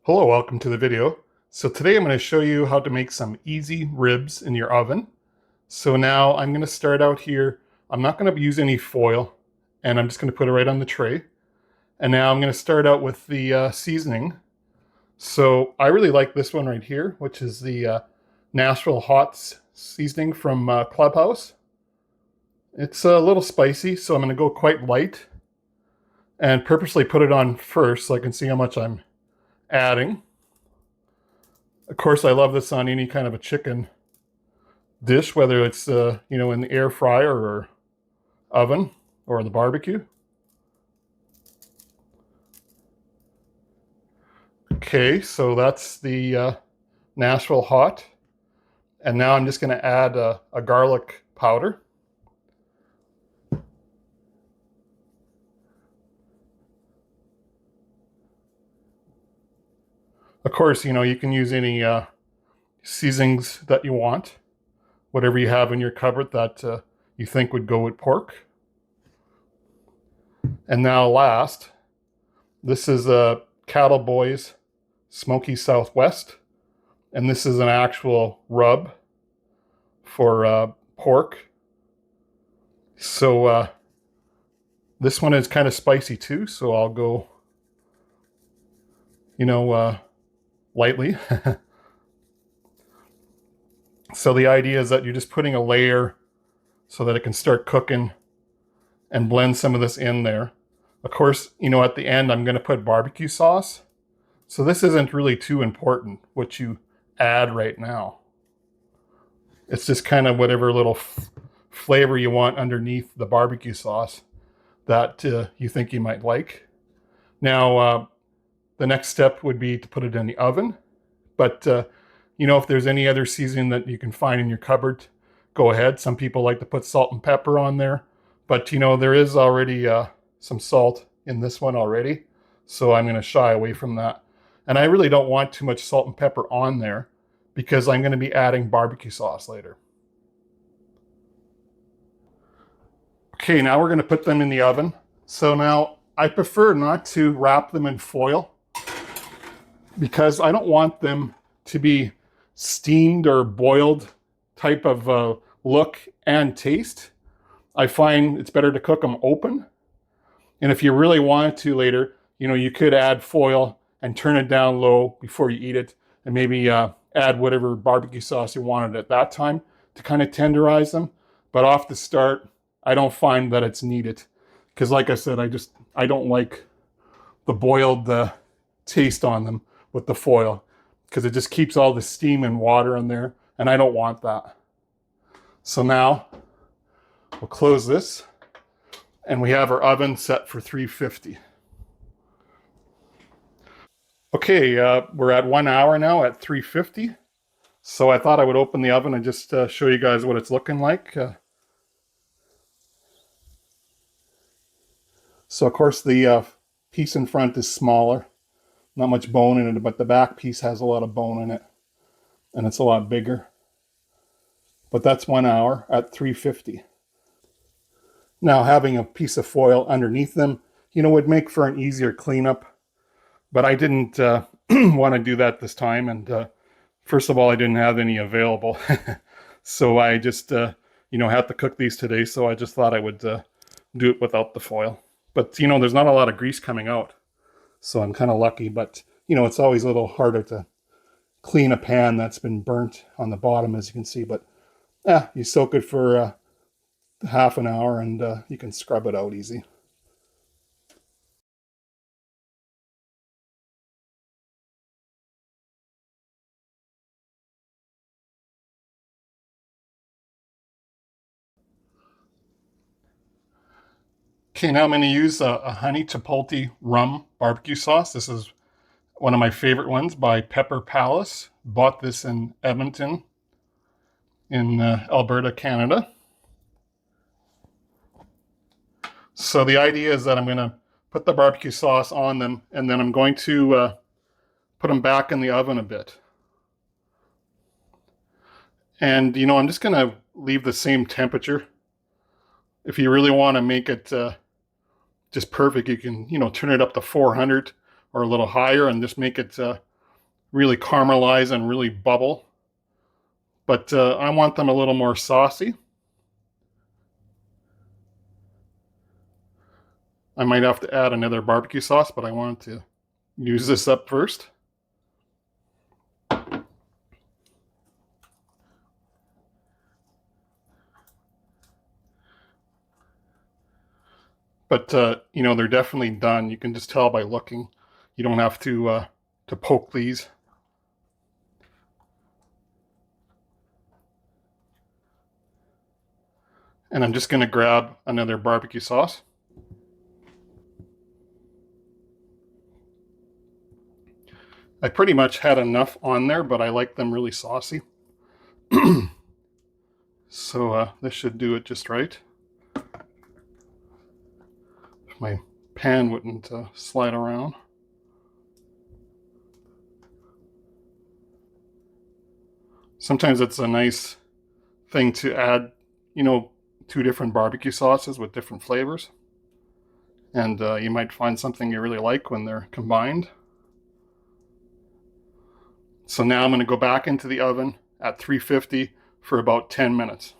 Hello, welcome to the video. So today I'm going to show you how to make some easy ribs in your oven. So now I'm going to start out here. I'm not going to use any foil, and I'm just going to put it right on the tray. And now I'm going to start out with the seasoning. So I really like this one right here, which is the Nashville Hot seasoning from Clubhouse. It's a little spicy, so I'm going to go quite light and purposely put it on first so I can see how much I'm adding. Of course, I love this on any kind of a chicken dish, whether it's in the air fryer or oven or the barbecue. Okay, so that's the Nashville Hot. And now I'm just going to add a garlic powder. Of course, you can use any seasonings that you want, whatever you have in your cupboard that you think would go with pork. And now last, this is a Cattle Boys Smoky Southwest, and this is an actual rub for pork. So this one is kind of spicy too, so I'll go, lightly. So the idea is that you're just putting a layer so that it can start cooking and blend some of this in there. Of course, at the end, I'm going to put barbecue sauce. So this isn't really too important what you add right now. It's just kind of whatever little flavor you want underneath the barbecue sauce that you think you might like. Now, the next step would be to put it in the oven. But, if there's any other seasoning that you can find in your cupboard, go ahead. Some people like to put salt and pepper on there. But, there is already some salt in this one already. So I'm going to shy away from that. And I really don't want too much salt and pepper on there because I'm going to be adding barbecue sauce later. Okay, now we're going to put them in the oven. So now I prefer not to wrap them in foil because I don't want them to be steamed or boiled type of look and taste. I find it's better to cook them open. And if you really wanted to later, you could add foil and turn it down low before you eat it, and maybe add whatever barbecue sauce you wanted at that time to kind of tenderize them. But off the start, I don't find that it's needed. Because like I said, I don't like the boiled taste on them with the foil, because it just keeps all the steam and water in there, and I don't want that. So now we'll close this, and we have our oven set for 350. Okay, we're at 1 hour now at 350. So I thought I would open the oven and just show you guys what it's looking like. So of course the piece in front is smaller. Not much bone in it, but the back piece has a lot of bone in it, and it's a lot bigger. But that's 1 hour at 350. Now having a piece of foil underneath them, would make for an easier cleanup. But I didn't want to do that this time, and first of all, I didn't have any available. So I just, had to cook these today, so I just thought I would do it without the foil. But, there's not a lot of grease coming out. So I'm kind of lucky, but it's always a little harder to clean a pan that's been burnt on the bottom, as you can see. But you soak it for half an hour and you can scrub it out easy. Okay, now I'm going to use a honey chipotle rum barbecue sauce. This is one of my favorite ones by Pepper Palace. Bought this in Edmonton in Alberta, Canada. So the idea is that I'm going to put the barbecue sauce on them, and then I'm going to put them back in the oven a bit. And, I'm just going to leave the same temperature. If you really want to make it just perfect, you can, turn it up to 400 or a little higher and just make it really caramelize and really bubble. But I want them a little more saucy. I might have to add another barbecue sauce, but I wanted to use this up first. But you know, they're definitely done. You can just tell by looking. You don't have to poke these. And I'm just going to grab another barbecue sauce. I pretty much had enough on there, but I like them really saucy. So this should do it just right. If my pan wouldn't slide around. Sometimes it's a nice thing to add, you know, 2 different barbecue sauces with different flavors. And you might find something you really like when they're combined. So now I'm going to go back into the oven at 350 for about 10 minutes.